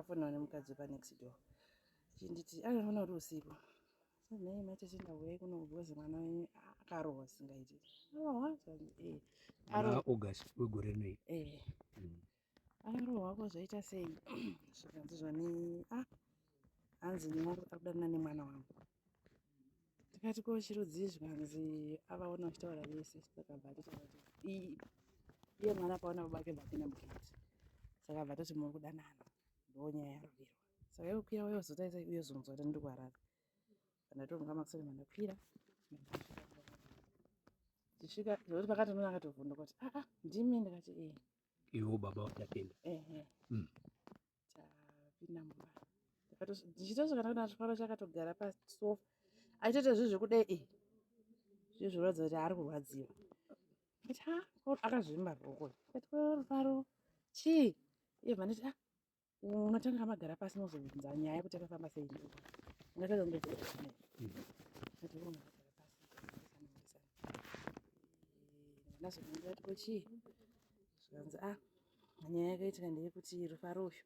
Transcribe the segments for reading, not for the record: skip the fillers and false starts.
ndakafonera nemukadzi panext door chinditi anoona kuti usiku nei maite chindauyai kuno kugozi mwana wenyu akarohwa singaiti arohwa August wegore nei akarohwa kozvaita sei zvikanzi zvani hanzi nyangwe akudanana nemwana wangu tikati ko chirudzii zvikanzi avaona uchitaura vese saka bva toti iye mwana paona babake bapinda mukati saka bva toti muri kudanana ndonyaya yaroverwa saka yokwira yozotaisa yozonzwa kuti ndiri kuharara pandatonga makusoni mandakwira tisvika zvokuti pakatoona akatovhunda kuti ndimi ndikati iwo baba watapinda tapinda mumba ndichitosvika ndakuda Rufaro chakatogara pasofa aitete zvinhu zvekudai zvezvoratidza kuti ari kurwadziwa ndikati akazvimba ruoko ndikati Rufaro chii iye bva nditi unotanga magara pasi mozobvunza nyaya yekuti akafamba sei ungatanga ndazonati ko chii zvikanzi nyaya yakaitika ndeyekuti Rufaro uyu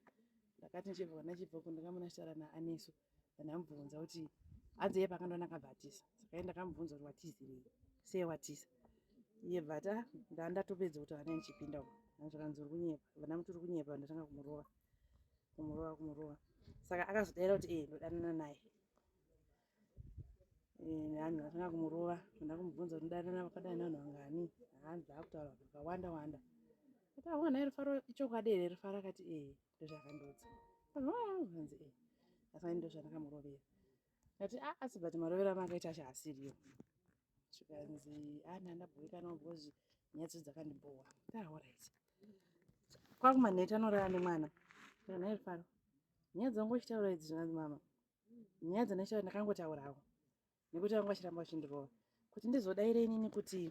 ndakati ndichibva kundakamona chitara naanesu ndamubvunza kuti hanzi iye pakandonaka bhatisa saka ndakamubvunza kuti watizirei sei watisa iye bhata ndatopedza kuti ana ndichipinda uko zvakanzi uri kunyepa vandamuti uri kunyepa ndatanga kumurova saka akazodaira kuti ndodanana naye ndatanga kumurova ndakumubvunza kuti ndodanana wakadai navanhu vangani hanzi akutaura vakawanda wanda kuti naye Rufaro ichokwadi here Rufaro akati ndozvakandodza hanzi asani ndozvandakamurovera ati asi bhati marovera makaita asiriyo zvikanzi ndandabhoweka nawo bhozi nyaya dzakandibohwa alright kwakumanhete anorara nemwana naye Rufaro nyaya dzangochitaura idzi zvikanzi mama nyaya dzandachitaura ndakangotaurawo nekuti vanga vachiramba vachindirova kuti ndizodaire inini kuti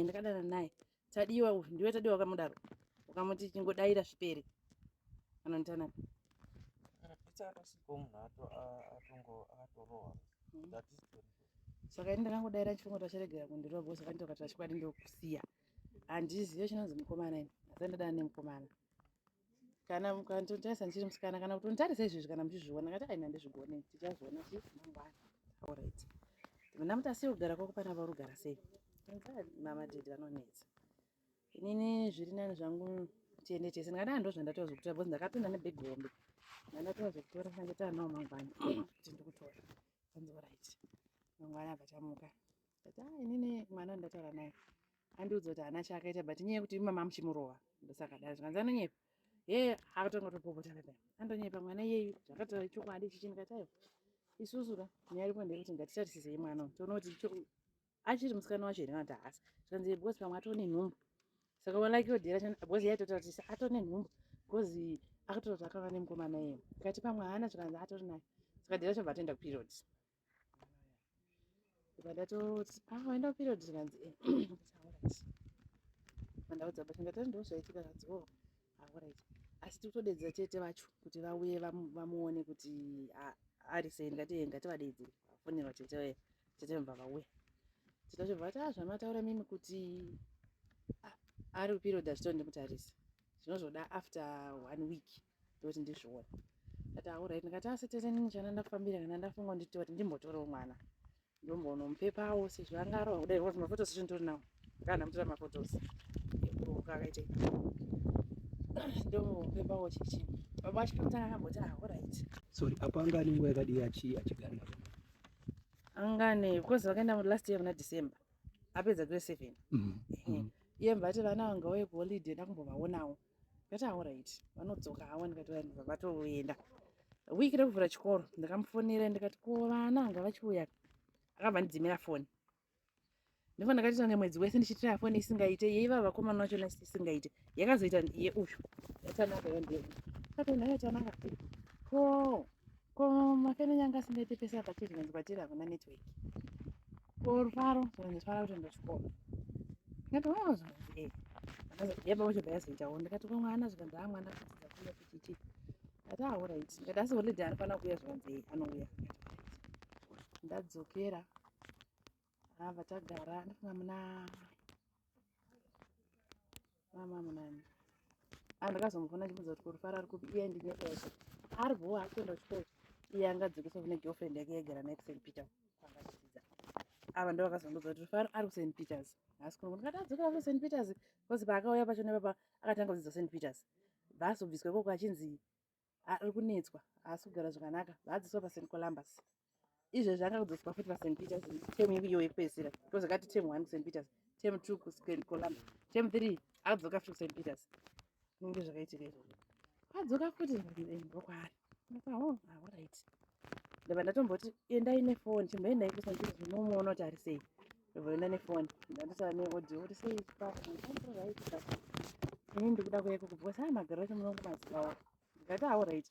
ndakadana naye tadiwa uyu ndiwe tadiwa kamudaro ukamuti chingodaira zvipere anonditanaka saka ini ndakangodaira chifungwa charegera kundirova bhosi akanditoka tachikwadi ndokusiya handiziyo chinonzi mukomana ini asi ndadana nemukomana kana mukanditarisa ndichiri musikana kana kutonditarisa izvezvi kana muchizviona ngati handizvigone tichazviona mangwana alright ndamuti asiye kugara kwako pana varugara sei mama dhedhi vanonetsa inini zviri nani zvangu tiende tese ndingada ndozvandatova zvokutora bhozi ndakapinda nebhegi hombe ndandatova zvokutora sange taanawo mangwana kuti ndikutora kanzi alright mangwana abva tamuka ati inini mwana ndataura naye andiudza kuti hana chaakaita but nyaya yekuti mama muchimurova ndosakadaro zvikanzi anonyepa akatonga topopota kudai andonyepa mwana iyeyu zvakataura chokwadi chichi ndikati aiwa isusu nyaya iripo ndeyekuti ngatitarisisei mwana toona kuti achiri musikana wacho here kana kuti haasi zvikanzi bhozi pamwe atone nhumbu saka walakiodhera bhozi yaitotaratisa atone nhumbu bhozi akatotaura kuti akava nemukomana iye kati pamwe haana zvikanzi atori naye saka dhera chobva toenda kuperiod ndatoti waenda kuperiod zvikanzi mandaudza bachingatati ndozvaitika kanzi alright asi tikutodedzera chete vacho kuti vauye vamuone kuti ari sei ndikati ngativadedzere vafonerwa chete mubva vauya titachobva ati zvamataura mimi kuti ari kuperiod achito ndimutarisa zvinozoda after 1 week ndoti ndizviona ati alright ndikati asitete nini chana ndakufambira kana ndafunga nditi kuti ndimbotorawo mwana ndombonomupepawo sezvo anga arova kudai kuti mafotosi tindori nawo kana ndamutora mafotosi ekuroka akaita ndombomupepawo chichi baba achitotanga akamboti alright sorry apa angani nguva yakadii achigara navo angane because vakaenda last year muna December apedza grade 7 iye mbati vana vanga vauye kuholiday ndakumbovaonawo ndikati alright vanodzoka hawo ndikati vatoenda wiki rekuvhura chikoro ndakamufonera ndikati ko vana vanga vachiuya akabva ndidzimira foni ndipo ndakati tonge mwedzi wese ndichitira foni isingaite yeiva vakomana vachona isingaite yakazoita iye uyu yatanaka yondei katoenda yatanaka ko makene nyanga asingaite pesa pachiri kanzi kwatiri havana network ko Rufaro zvanzi Rufaro kutoenda chikoro ndikati zvanzi yaba wachobva yazoitawo ndikati ko mwana zvikanzi mwana kudzidza kuya kuchichi ati alright ndikati asi holiday anofanira kuuya zvikanzi anouya ndadzokera abva tagara ndafunga muna mama munani andakazombofona chibudza kuti Rufaro ari kupi iye ndinyeesha aribvowo akuenda kuchikoro iye angadzokeswa kune girlfriend yake yaigara naye kuSt Peter kwangadzidza ava ndo vakazondudza kuti Rufaro ari kuSt Peters asi kuno ndikati adzokera kuSt Peters because paakauya pacho nepapa akatanga kudzidza St Peters vaazobviswa ikoko achinzi ari kunetswa asi kugara zvakanaka vaadziswa paSt Columbus izvezvi akakudzoswa futi paSt Peters temu iyo yekupedzisira because akati temu 1 kuSt Peters temu 2 kuSt Columbus temu 3 akadzoka futi kuSt Peters kunge zvakaitika izvozvo adzoka futi ndokwaari alright ndabva ndatomboti endai nefoni chimboendai kuSt Peters munomuona kuti ari sei ndobvoenda nefoni ndandotaura neaudio kuti sei right ini ndikuda kuyaiko kubvosa magara acho munongomazivawo ndikati alright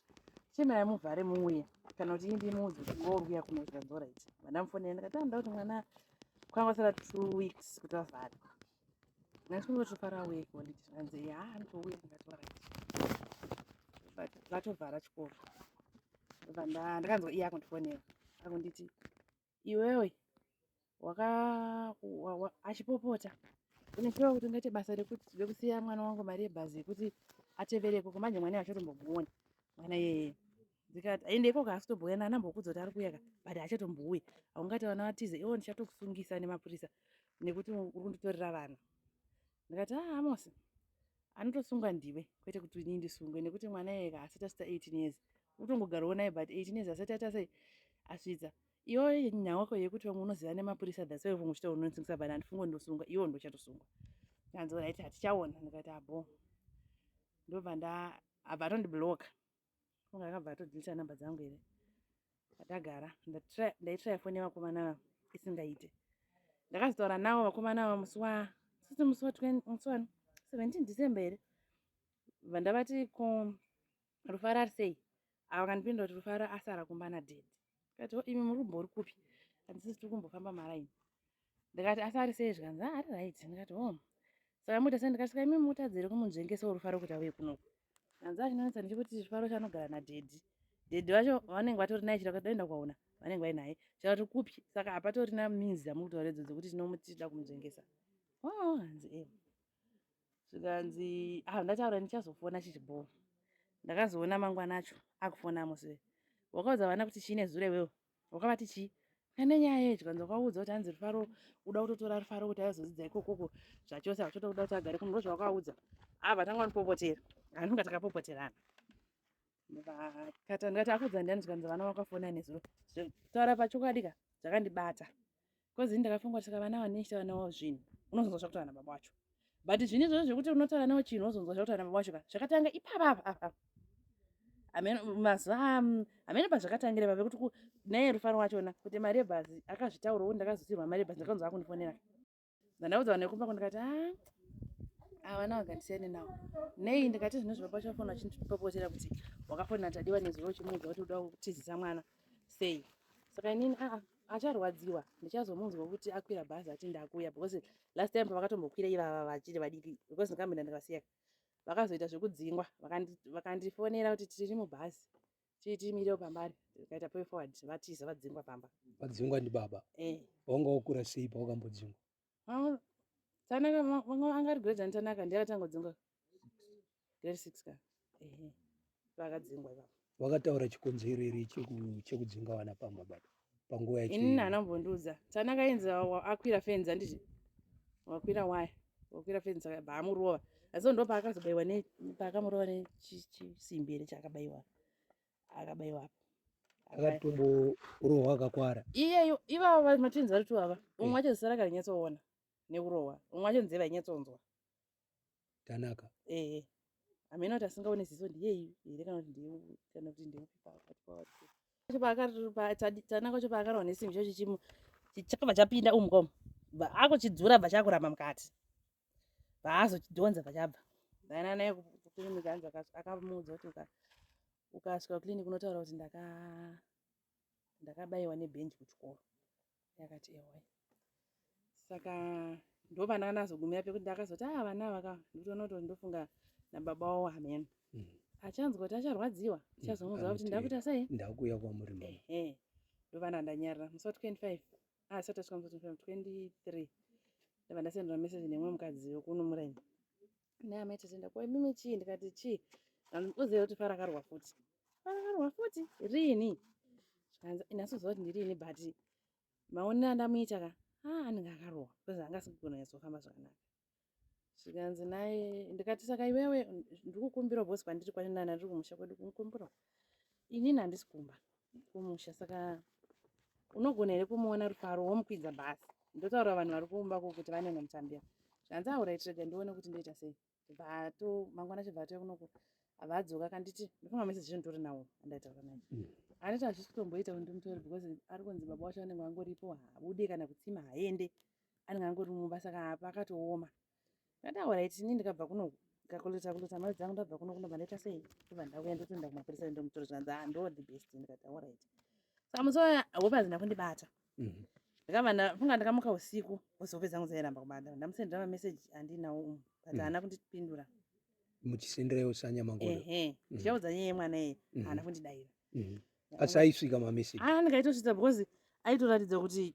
chemai muvhare muuye kana kuti indi mudzi ngoruya kunosvika ndorit vandamufonera ndikati ndoda kuti mwana kwangosara 2 weeks kuti avhare ndakungoti Rufaro aweko nditi zvanzi anotouya ndikati alright vatovhara chikoro ndakanzwa iye akundifonera akunditi iwewe achipopota unechiva kuti ungaite basa rekusiya mwana wangu mari yebhazi yekuti atevereko kumanje mwana achatombogona mwana yeye ndikati ende ikoko asitobhuya nanambokudza kuti ari kuyaka but achatombouya aungati vana vatize iwo ndichatokusungisa nemapurisa nekuti uri kunditorera vana ndikati Amos anotosungwa ndiwe kwete kuti ini ndisungwe nekuti mwana yeye asati asita 18 years utongogarawo naye but 18 years asati ata sei asvitsa iwe nyaya wako yekuti vamwe unoziva nemapurisa that's why vamwe uchita unotsungisa but handifungo ndosungwa iwo ndochatosungwa kanzi right hatichaona ndikati abo ndobva abva atondibloka funga akabva atodhilita namba dzangu here ndagara ndaitrai foni yevakomana isingaite ndakazotaura navo vakomana ava musi wa 17 December here vandavati ko Rufaro ari sei ava kandipindura kuti Rufaro asara kumbana dead kati imi muri kumbori kupi handisisi tiri kumbofamba maraini ndikati asi ari sei zvikanzi ari right ndikati saka muita sei ndikati saka imi mutadzire kumunzvengesa Rufaro kuti auye kunoku kanzi achinanetsa ndichikuti Rufaro chanogara nadhedhi vacho vanenge vatori naye chiraka daenda kwaona vanenge vainaye chakati kupi saka hapatorina minzi amuri kutaura idzodzo kuti tinomutida kumunzvengesa hanzi zvikanzi ndataura ndichazofona chichibhoo ndakazoona mangwana acho akufona Amos wakaudza vana kuti chii nezure iwewe wakavati chii kane nyaya yecho kanzi wakaudza kuti hanzi Rufaro uda kutotora Rufaro kuti azodzidza ikokoko zvachose hachoda kuda kuti agare kuno ndozvawakaudza vatanga vanopopotera anonga takapopoterana ndikati akudza ndiani zvikanzi vana vakafona nezuro taura pachokwadi zvakandibata kozi ndakafunga kuti saka vana vanechita vana vavo zvinhu unozonzwa zvakutaura nababa wacho but zvinhu izvozvo zvekuti unotaura nawo chinhu unozonzwa zvakutaura nababa wacho zvakatanga ipapa hamene pazvakatangira pa pekuti naye Rufaro wachona kuti mari yebhazi akazvitaurawo ndakazosirwa mari yebhazi ndakanzwa akundifonera ndandaudza vanhu vekumba ndikati vana vagandisiyane nawo nei ndikati zvinhu zvibaba wacho afona achindipopotera kuti wakafonera tadiwa nezuro chimuudza kuti uda kutizisa mwana sei saka inini acharwadziwa ndichazomunzwa kuti akwira bhazi ati ndakuya because last time pavakatombokwira ivava vachiri vadiki because ndikambinda ndikasiyaka vakazoita zvekudzingwa vakandifonera kuti tiri mubhazi tiimirewo pambari tikaita pay forward vatiza vadzingwa pamba vadzingwa ndibaba wanga wakura sei pawakambodzingwa tanaka vamwe angari grade antanaka ndiyakatangodzingwa grade 6 ka vakadzingwa ivavo wakataura chikonzero iri chekudzinga vana pamba baba panguva yacho inini hanambondiudza tanaka inzi akwira fenzi anditi wakwira waya wakwira fenzi saka baamurova asi ndo paakazobayiwa paakamurova nechisimbi here chaakabayiwa akabayiwa akatombo urohwa akakwara iyeyo ivava matinzi vari tu ava umwe wacho zisa raka rinyatsoona neurohwa umwe wacho nzeve ainyatsonzwa tanaka hamena kuti asingaone ziso ndiyeyi here kana kuti ndeutanaka cho paakarawa nesimbi cho chakabva chapinda umukoma akuchidzura bva chakuramba mukati baazochidhonza bachabva ndaina naye kuklinika anzi akamuudza kuti ukasvika kuklinika unotaura kuti ndakabayiwa nebhenji kuchikoro yakati ewa saka ndopandakazogumira pekuti ndakazoti vana vaka nditonoto ndofunga nababa wavo hamena achanzwa kuti acharwadziwa tichazomuudza kuti ndakuita sei ndakuya kwamuri mama ndopanda ndanyarira musi wa 25 23 ndabva ndasendera message nemwe mukadzi wekuno muraini naye maita tenda kwa mimi chii ndikati chii uzive kuti farakarwa futi rini inasuziva kuti ndirini but maonero andamuita ka anenge akarohwa because anga asigona kunyatsohamba zvakanaka zvikanzi naye ndikati saka iwewe ndiri kukumbira bhosi kwandiri kwaninana ndiri kumusha kwedu kumukumbira inini handisi kumba kumusha saka unogona here kumuona Rufaro womukwidza bhasi ndotaura vanhu vari kuumba kuti vanenge mutambira zvanzi auraitirega ndione kuti ndoita sei bvato mangwana chibvato kunoko havadzoka kanditi ndofunga mese zvezvo nditori nawo andaitaura naye anditi hazvisi kutomboita kuti ndimutori because ari kunzi baba wacho anenge angoripo haabude kana kutsima haende anenge angori mumba saka apa akatooma ndati auraiti ini ndikabva kunoku ndikakulota mari dzangu ndabva kuno kunobva ndaita sei ndobva ndauya ndotoenda kumapurisa ndomutori zvanzi ndo the best ndikati auraiti saka musi waya hope hazina kundibata ndikabva ndafunga ndikamuka usiku hope dzangu dzairamba kubata ndamusendera mameseji andinawo umu but haana kundipindura muchisenderewo saNyamangodo ndichaudza nyaya yemwana iye haana kundidayira asi aisvika mameseji ndikaitosvitsa because aitoratidza kuti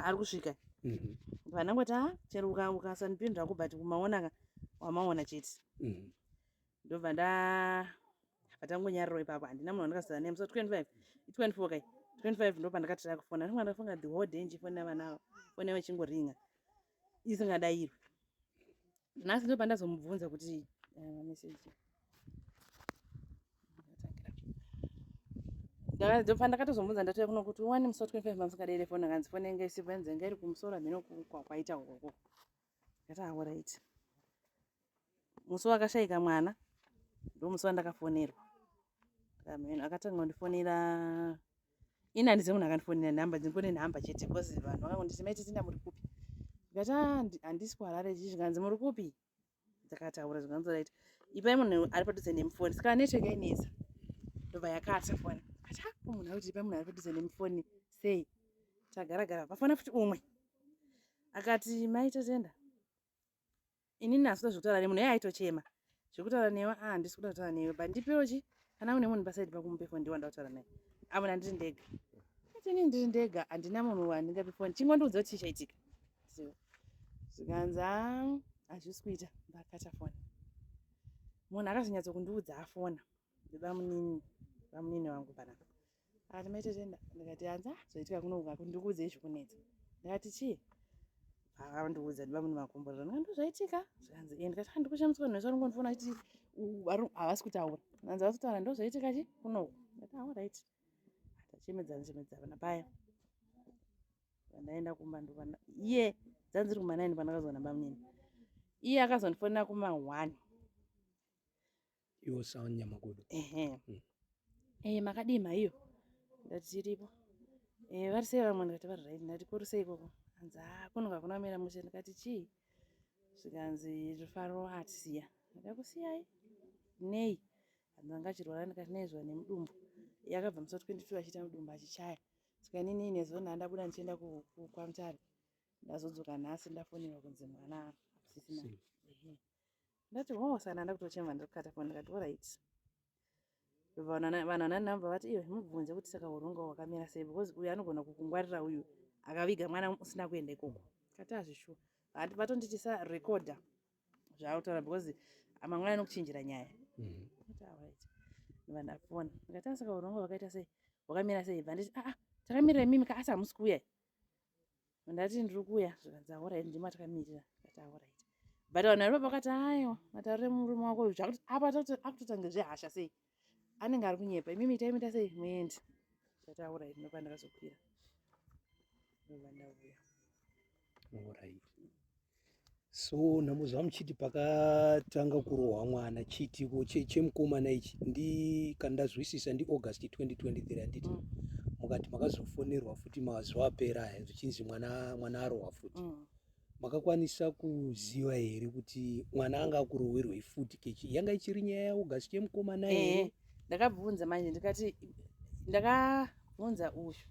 ari kusvika vanangoti chero ukasanipindura ko but kumaona wamaona chete ndobva vatangonyariro ipapo handina munhu andikazara naye musi 25 i24 kai 25 ndobva ndakatira kufona ndafunga the whole day ndichifona vana foni yavo ichingorinya isingadayirwi nhasi ndobva ndazomubvunza kuti meseji ndobva ndakatozomubvunza ndatoya kuno kuti wani musi 25 mamusingadayire foni akanzi foni yange isipo yanzenga iri kumusoro mhino kwaita ukoko ndikati auraiti musi wakashayika mwana ndomusi wandakafonerwa akatanga kundifonera ini handizivi munhu akandifonera nhamba ndingone nhamba chete because vanhu vakangonditi maiti tinda muri kupi ndikati handisi kuharare zvikanzi muri kupi ndakataura zvikanzoraiti ipai munhu ari padhuze nemufoni saka network yainetsa ndobva yakata foni ati munhu akuti ipai munhu ari padhuze nemufoni sei tagaragara pafona futi umwe akati maita tenda inini hasi kuda zvekutaura nemunhu iye aitochema zvekutaura newe handisi kuda kutaura newe but ndipewo chi kana une munhu pasaidi pakumupe foni ndiwanda kutaura naye amuna ndiri ndega ati inini ndiri ndega handina munhu wandingape foni chingondiudza kuti chichaitika zvikanzi hazvisi kuita ndakata foni munhu akazonyatso kundiudza afona bamunini wangu panapa akati maite tenda ndikati hanzi zvoitika kunoku ndikuudzei zvikunetsa ndikati chii akandiudza ndibamunini makomborera ndikati ndozvaitika zvikanzi ndikati handikushamuswa nhwese aringondifona achiti havasi kutaura nanzi havasi kutaura ndozvaitika chi kunoku ndikati auraiti tachemedzana paya vandaenda kumba ndovana iye dzanziri kuma9 pandakazona bamunini iye akazondifonera kuma1 iwo saNyamangodo makadii maiyo ndati tiripo vari sei vamwe ndikati vari right ndati kuri sei ikoko hanzi kunoka kunomira mushe ndikati chii zvikanzi Rufaro atisiya ndakakusiyai nei handanga achirwara ndikati naizvova nemudumbu yakabva musi 22 achiita mudumbu achichaya saka inini nezuva ndandabuda ndichienda kwamutare ndazodzoka nhasi ndafonerwa kunzi mwana asisina ndati saka ndanda kutochema ndiri kukata foni ndikati oraiti vanhu vanani namba vati iwe mubvunze kuti saka uronga hwakamira sei because uyu anogona kukungwarira uyu akaviga mwana usina kuenda ikoko kati hazvishuwa hati vatonditi sarekodha zvautaura because amamwana anokuchinjira nyaya ndobva ndafona ndikati saka uronga hwakaita sei hwakamira sei bva nditi takamirira mimi ka asi hamusi kuuya ndati ndiri kuuya zvikanzi auraiti ndima takamirira ndikati auraiti but vanhu vari papakati aiwa mataurire murume wako uyu zvakuti apa akutotange zvehasha sei anenge ari kunyepa imimi taimita sei muendi ndikati auraiti ndopaa ndakazokwira ndobva ndauya alright so namuziva muchiti pakatanga kurohwa mwana chiitiko chemukomana ichi ndikandazwisisa ndiAugust 2023 handiti mukati makazofonerwa futi mazuva apera aya zvichinzi mwana arohwa futi makakwanisa kuziva here kuti mwana anga akurohwerwei futi kechi yanga ichiri nyaya yaAugust chemukomana here ndakabvunza manje ndikati ndakabvunza uyu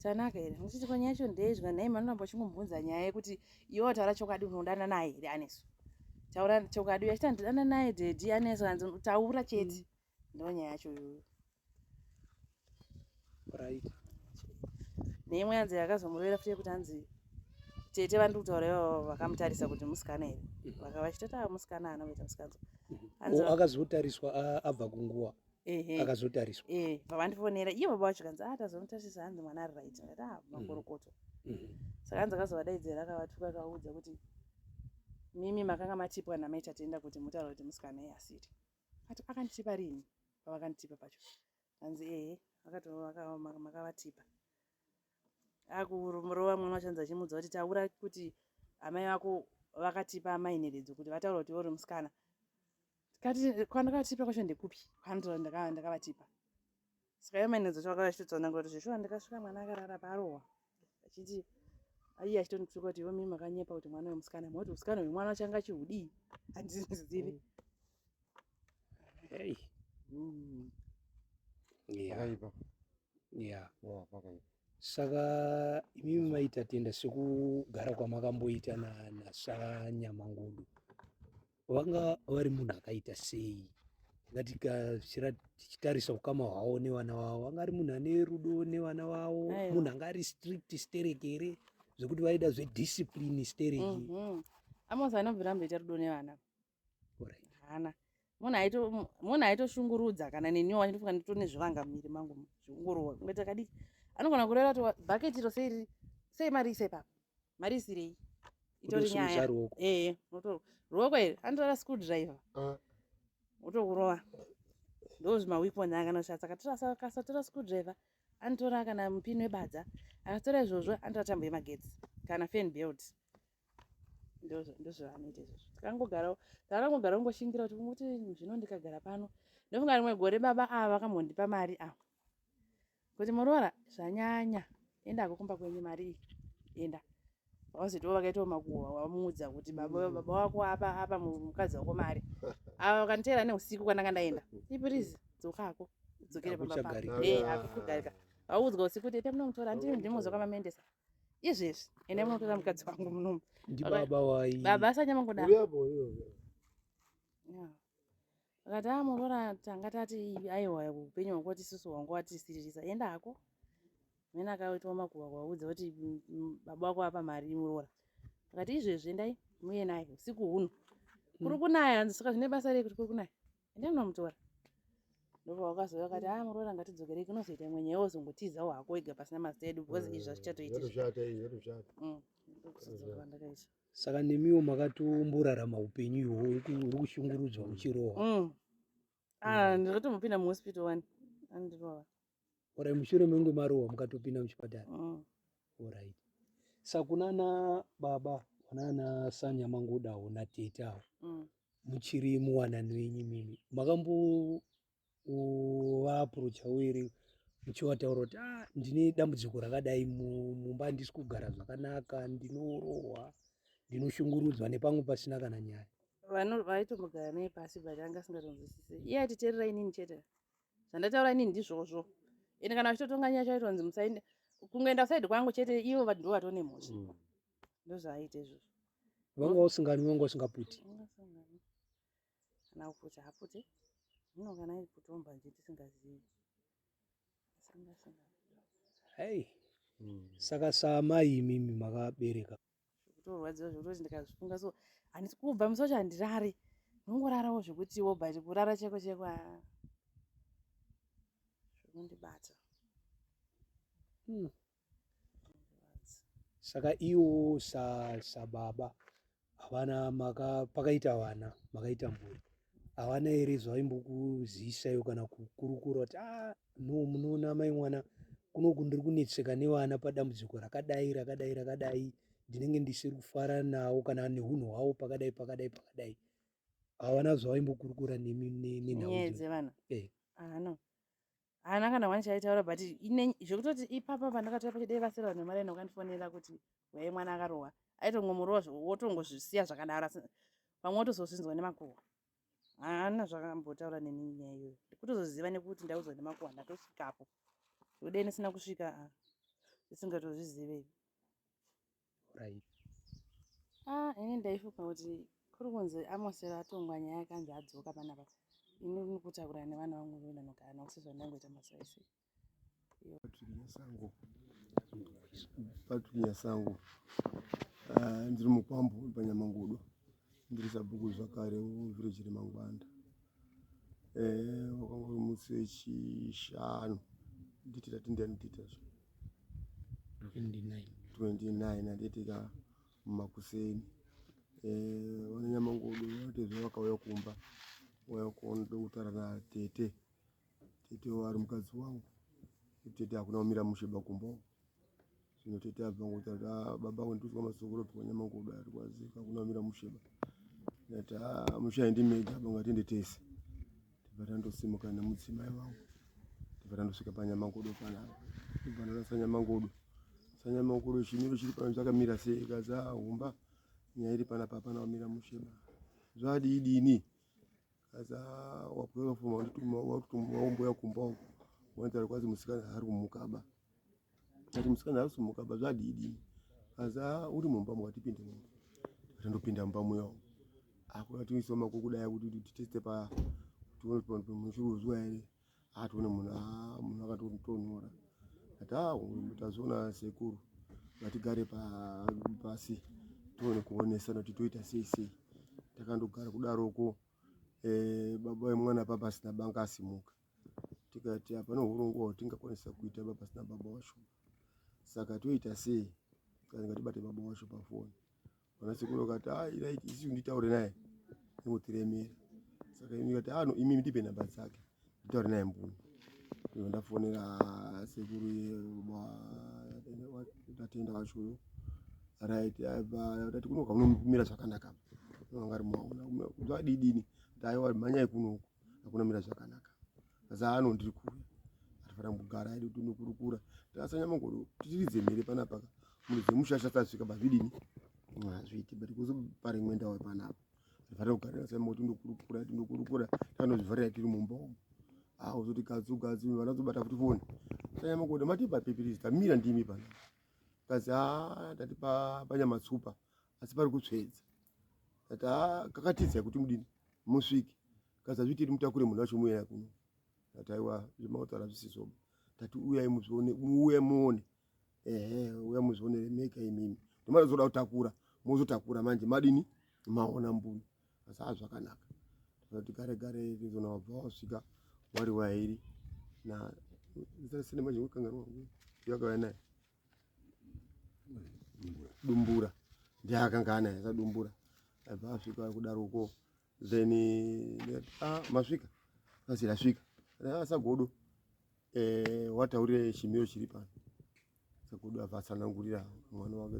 tanaka here ndichiti kwanyaya yacho ndeizwa nhai manoramba chingomubvunza nyaya yekuti iwe taura chokwadi unodana naye here aneso taura chokwadi uyachita ndidana naye dhedhi aneso hanzi taura chete ndo nyaya yacho iyoyo right neimwe yanzi yakazomurevera futi yekuti hanzi tete vandiri kutaura vakamutarisa kuti musikana here vakavachitota musikana anoita musikanzo akazotariswa abva kunguva akazotariswa pavandifonera iye baba vacho kanzi tazomutarisa hanzi mwana ari right ngati makorokoto saka hanzi akazovadaidzira akavatuka akaudza kuti mimi makanga matipwa namaita tenda kuti mutaura kuti musikana iye asiri ati akanditipa rini pavakanditipa pacho hanzi akati makavatipa akurova mwana wachanza achimudza kuti taura kuti amai vako vakatipa maineredzo kuti vataura kuti uri musikana kati kwandakatipa kwacho ndekupi kwandotora ndakavatipa saka iyo maineredzo chacho vakavachitotsaona kuti zveshuwa ndikasvika mwana akarara parohwa achiti aiye achitondituka kuti yomi makanyepa kuti mwana wemusikana moti usikana hwemwana wachanga chihudii handizivi saka imimi maita tenda sekugara kwamakamboita naSanyamangodo vanga vari munhu akaita sei ngati tichitarisa ukama hwavo nevana vavo vanga ari munhu ane rudo nevana vavo munhu anga ari strict stereki here zvekuti vaida zvediscipline stereki Amos anobvira mboita rudo nevana hana munhu aitoshungurudza kana neniwo ndinofunga nditone zvivanga mumiri mangu zviungurwa ngati akadii anogona kureva kuti bhaketi iro sei mari isei papa mari isirei itori nyaya ruoko iri anotora school driver otokurova ndo zvimawiponi anga anoshatsa akasatora school driver anotora kana mupini webadza akatora izvozvo anotora tambo yemagetsi kana fan belt ndozvavanoita izvozvo takangogara ungoshingira kuti zvino ndikagara pano ndofunga rimwe gore baba vakamhondipa mari kuti muroora zvanyanya enda akukumba kwenyu mari iyi enda vakazoti vakaitawo makuhwa wamuudza kuti baba wako apa mukadzi wako mari vakanditeera neusiku kwandanga ndaenda ipirizi dzokako dzokere pamba akukugarika vaudzwa usiku kuti ete munomutora ndimuzoka mamendesa izvezvi ende munotora mukadzi wangu munomu baba Sanyamangodo akati muroora tanga tati aiwa upenyu hwako tisusu hwangu watisirisa enda hako mene akaitawo makuhwa kwaudza kuti baba wako apa mari muroora akati izvezvi endai muye naye usiku huno kuri kunaya hanzi saka zvine basa rei kuti kuri kunaya ende munomutora ndobva wakazouya akati muroora ngatidzokerei kunozoita imwe nyaya wozongotizawo hako wega pasina mazita edu because izvi hazvichatoiti saka nemiwo makatomborarama upenyu ihwo uri kushungurudzwa muchirohwa ndakatomupinda muhospital one andirova orai mushure mengwe marohwa mukatopinda muchipatara orit saka kunana baba vanana Sanyamangodo avo natete avo muchiri muwanani wenyu mimi makambovaapproachawo here muchivataura kuti ndine dambudziko rakadai mumba handisi kugara zvakanaka ndinorohwa ndinoshungurudzwa nepamwe pasina kana nyaya vaitombogara naye pasi but anga asingatonzwisise iye atiteerera inini chete zvandataura inini ndizvozvo ende kana vachitotonga nyaya chaitonzi musainde kungoenda usaidi kwangu chete ivo ndo vatone mhosva ndozvaaita izvozvo vanga usingani vanga usingaputi kana kuputa hapute hino kana iri kutomba nje tisingazivi saka saamai imimi makabereka kutorwadziwa zvekutoti ndikazvifunga so handisi kubva musi wacho handirari nongorarawo zvekutiwo but kurara cheko zvekundibata saka iwo sababa havana pakaita vana makaita mburi havana here zvaimbokuzivisaiwo kana kukurukura kuti no munoona mai mwana kunoku ndiri kunetseka nevana padambudziko rakadai ndinenge ndisiri kufara nawo kana neunhu hwavo pakadai havana zvavaimbokurukura nenyaya dzevana haana kana wani chaitaura but zvekutoti ipapa pandakatora pachidai vasera vanhu vemaraini wakandifonera kuti wai mwana akarohwa aitongomurova wotongozvisiya zvakadaro asi pamwe wotozozvinzwa nemakuhwa haana zvakambotaura neni nyaya iyoyo ndikutozoziva nekuti ndaudzwa nemakuhwa ndatosvikapo zvekudai ndisina kusvika ndisingatozvizivei ini ndaifunga kuti kuri kunzi Amos atongwa nyaya yakanzi adzoka panapa ini kutaura nevana vangu ndanogara navo sezvandangoita mazuva ese Patrick Nyasango ndiri mukwambo paNyamangodo ndiri sabhuku zvakare village reMangwanda wakanga uri musi wechishanu nditi tatindiyaniitita 29 andiitika mumakuseni vana Nyamangodo vatezve vakauya kumba wauya kuonoda kutaura natete wari mukadzi wangu tete hakuna kumira musheba kumba zvino tete abva ngokuti baba wenduswa masokoropi kwaNyamangodo ari kwazika hakuna kumira musheba ndati mushaindimega banga tiende tese tibva tandosimuka nemudzimai wangu tibva tandosvika paNyamangodo panapa tibva ndorasa Nyamangodo chimiro chiri pano chakamira sei kaza humba nyaya iri panapa hapana kumira musheba zvadidini kaza wapweka fuma waumboya kumba uko wantaura kwazi musikana hari kumukaba ati musikana hari kumukaba zvadidini kaza uri mumba mwatipinde mumba tandopinda mumba muya akutiisa makoko dai kuti titeste pa tuone kuti muchuruzwa ere atuone munhu akatotonyora ati tazoona sekuru ngatigare pasi tione kuonesana kuti toita sei takandogara kudaroko baba vemwana papa asina banga asimuka tikati hapana urongwa hwatingakwanisa kuita baba asina baba wacho saka toita sei ngatibate baba wacho pafoni vana sekuru vakati iraiti isi nditaure naye nemutiremera saka ikati imi ndipe nhamba dzake nditaure naye mbune ivo ndafonera sekuru tatenda vachoyo right tati kunoka unomira zvakanaka angari maona zvadidini taiwa mhanyai kunoku hakuna mira zvakanaka saka ndiri kuuya atifana kugara hedu tinokurukura tasa Nyamangodo tiridze mhere panapa munhu mushasha tasvika pazvidini hazviiti but kuzopari mwenda wepanapa tifana kugara samoto tindokurukura tanozvivharira tiri mumba umu uzoti gadzu vana zobata futi foni Nyamangodo matipa pepirisi tamira ndimi panapa kazi ndati panyamatsupa asi pari kutsvedza ati kakatidzai kuti mudini musvike kazi hazvitiri mutakure munhu wacho muyai kuno ati aiwa zvemautaura zvisizoba tati uyai muuye muone uya muzvione remeka imimi ndomanozoda kutakura mozotakura manje madini maona mbunu asi zvakanaka ati gare tizona wabva wasvika wari wairi na sine manje ukanganwa yakauya naye dumbura ndiakanga anaye sadumbura abva asvika kudaroko then masvika kazi rasvika Sagodo wataurire chimiro chiri pano Sagodo abva atsanangurira mwana wake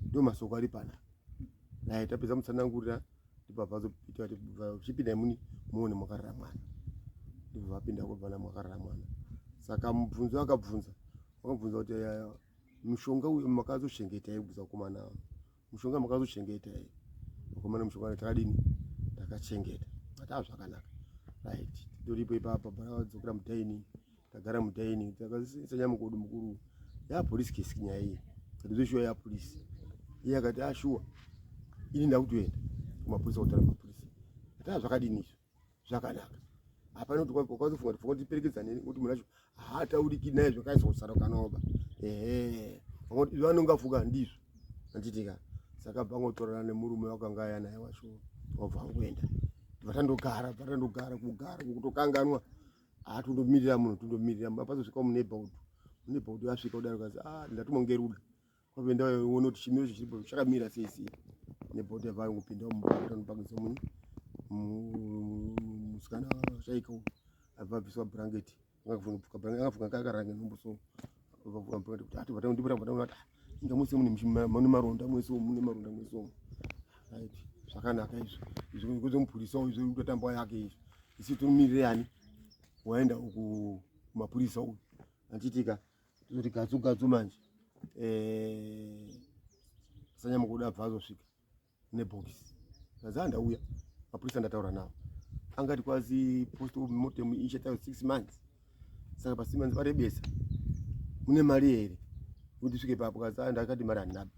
ndio masoko ari pana naye tapedza mutsanangurira ndibva vazopita chipinda muni muone mwakarara mwana ndibva vapinda kubva mwakarara mwana saka mubvunzo akabvunza kuti mushonga uyu makazochengetai kubva kumana mushonga makazochengetai mukomana mushonga takadini takachengeta ati zvakanaka right toripo ipapa paradzokera mutaini tagara mutaini takasisa Nyamangodo mukuru yapolisi kesi nyaya iyi ndizoshuwa yapolisi iye akati ashuwa ini ndakutoenda kumapolisi kutaura mapolisi ati zvakadini izvo zvakanaka hapana kuti kwakazofunga kuti tiperekedza neni kuti munhu acho haatauriki naye zvakaisosara kanoba vanongafunga ndizvo anditika saka bvangotorana nemurume wakanga aya naye wacho wabva ngoenda vatandogara kutokanganwa tondomirira munhu tondomirira apazosvika muneighborhood asvika kudaro kazi ndatumwa ngeruda kwapenda uone kuti chimiro chiripo chakamira sei neighborhood yabva ngopinda mubhanopangisa musikana shaika uyu abva abviswa bhurangeti akafunga kakarara ngenomboso kuti vatandipurati inga mwese mune maronda mwese umu right zvakanaka izvo kuzomupurisa izvo kutotamba yake izvo isi tomirire yani waenda uku kumapurisa uyu antitika tozoti gadzu manje Nyamangodo abva azosvika nebhokisi kazi ndauya mapurisa ndataura nawo angati kwazi post-mortem ichataura 6 months saka pa 6 months varebesa mune mari here kuti svike papo kazi ndakati mari handinapo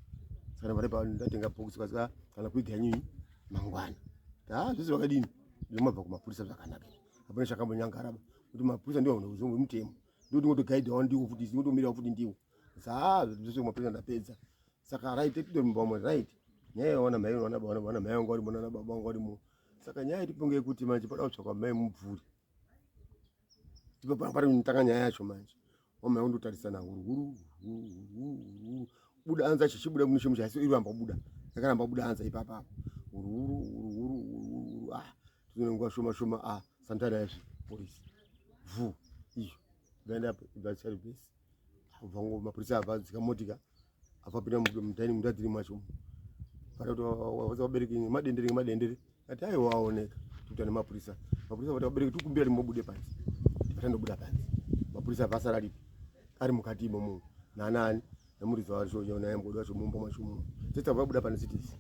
saka varepa ndatenga bhokisi kazi kana kuiga nyinyi mangwana zvese vakadini zvomabva kumapurisa zvakanaka hapana chakambonyangaraba kuti mapurisa ndiwo unozomwe mutemo ndoti ngotogaidhawo ndiwo futi ngotomirawo futi ndiwo zvese kumapurisa ndapedza saka right titori mubamwe right nyaya wana mai wana mai wangu ari mona baba wangu ari mu saka nyaya tiponge kuti manje pada kutsvaka mai mubvuri tipa pari nitanga nyaya yacho manje wamai undotarisana huru buda anza chichibuda munishe muchasi iri amba buda yakaramba buda anza ipapa huru tinongwa shoma santana yazvi polisi vu iyo gaenda bachari base vangu mapolisi avadzika motika afapinda mutaini mundadziri macho parati vabereki madendere ati aiwa aoneka tuta nemapolisa mapolisa vati vabereki tikumbira timobude panzi patandobuda panzi mapolisa avasara ripo ari mukati imomo nanani nemuridzo wacho Nyamangodo wacho mumba macho mumo testa vabuda panzi tisi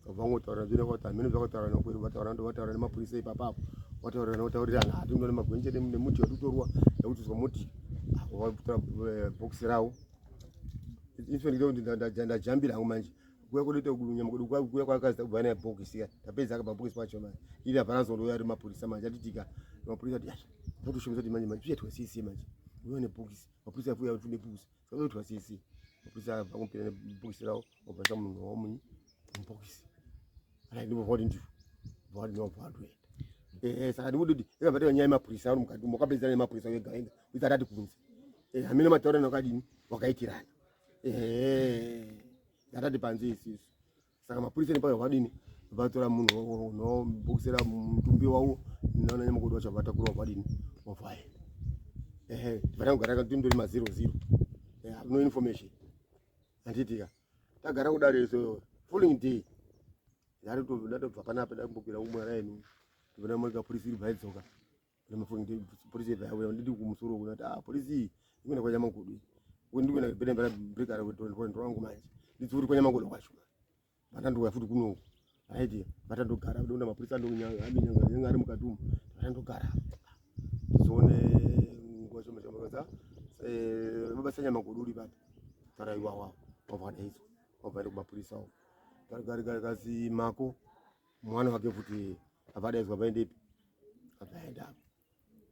vangotaura zvine kuti amene zvakataura nokweri vataura nemapolisa ipapapo wataurirana ati ndone magwenje nemuti watutorwa nekutizwa moti wakutora bhokisi rawo infanike kuti ndajambira hangu manje kuya kunoita Nyamangodo kuya kwakazi kubva nebhokisi tapedza akabhabhokisi pacho manje ili aparanzondoya ari mapolisa manje atitika mapolisa ati totoshomesa kuti manje tuye twasisi manje uye nebhokisi mapolisa afuya tune bhokisi saka twasisi mapolisa vakumpira nebhokisi rawo wabvasa munhu wamunyi mubhokisi ala ndipo vodi ndivo vodi novadwe saka ndikuti kuti ikabva nyaya yemapolisa ari mukati mwakapedzana nemapolisa wega wega usati ati kunze hamene mataurano akadini wakaitirana ndatati panze isisu saka mapolisa nepayo vadini vatora munhu unobhokisira mutumbi wawo naona Nyamangodo wacho vatakura vadini wavaenda tifana kugara tindori ma00 no information anditika tagara kudaro so following day ndatobva panapa ndambokira umwara yenu ndivona mwega polisi iri bvaidzoka nemafollowing polisi bvauya nditi kumusoro kunati polisi ikuenda kwa Nyamangodo ndikuenda kupenda brigade wetonto wangu manje nditsuri kwa Nyamangodo kwacho vatandouya futi kuno aiti vatandogara ndona mapolisi andonyanga ari mukati umu vatandogara tizoone nguva shoma mabasa Nyamangodo uri pati taraiwawa wavadaizwa wabvaenda kumapolisa awo gari kazi mako mwana wake futi avadaizwa vaendepi avaenda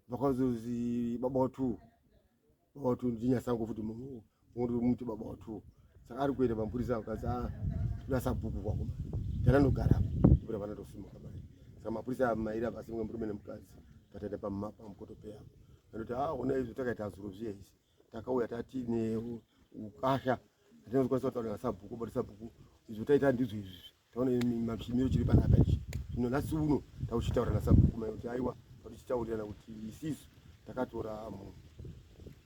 vakazozi baba watu ndinyasangu futi muti baba watu saka ari kuenda pamapurisa akazi nasabhuku kwako tanandogara kupera vanatosimuka mai saka mapurisa maira vasimwe murume nemukadzi vataenda pamukotopeya andoti ona izvi takaita zuro zviya izvi takauya tati neukasha atinozokwanisa kutaura nasabhuku bati sabhuku izvi taita ndizvo izvi taona machimiro chiri panapa ichi zvino nhasi uno tauchitaura nasabhuku mai kuti aiwa patichitaurirana kuti isisu takatora